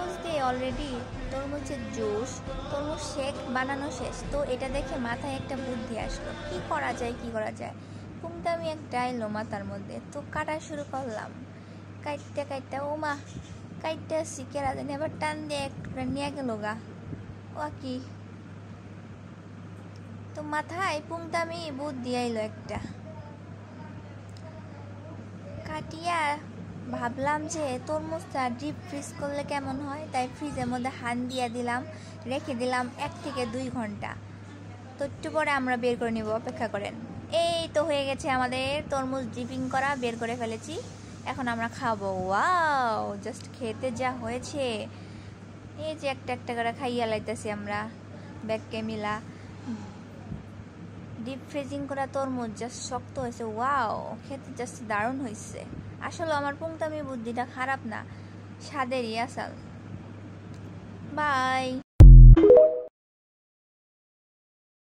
তরমুজ দিয়ে অলরেডি তরমুজের জুস, তরমুজ শেক বানানো শেষ। তো এটা দেখে মাথায় একটা বুদ্ধি আসলো, কি করা যায় কি করা যায়। পুংটামি একটা এলো মাথার মধ্যে, তো কাটা শুরু করলাম। কাইটটা কাইটটা ও মা, কাইটটা শিখেরা জানি আবার টান দিয়ে একটু নিয়ে গেল গা। ও কি, তো মাথায় পুংটামি বুদ্ধি আইলো একটা। কাটিয়া ভাবলাম যে তরমুজটা ডিপ ফ্রিজ করলে কেমন হয়, তাই ফ্রিজের মধ্যে হান দিয়ে দিলাম, রেখে দিলাম 1 থেকে 2 ঘন্টা। তো একটু পরে আমরা বের করে নিব, অপেক্ষা করেন। এই তো হয়ে গেছে আমাদের তরমুজ ডিপিং করা, বের করে ফেলেছি। এখন আমরা খাবো। ওয়াও, জাস্ট খেতে যা হয়েছে। এই যে একটা একটা করে খাইয়া লাইতেছি আমরা ব্যাগকে মিলা। ডিপ ফ্রিজিং করা তরমুজ জাস্ট শক্ত হয়েছে। ওয়াও, খেতে জাস্ট দারুণ হয়েছে। আসলে আমার পুংটামি বুদ্ধিটা খারাপ না, স্বাদেরই আসল। বাই।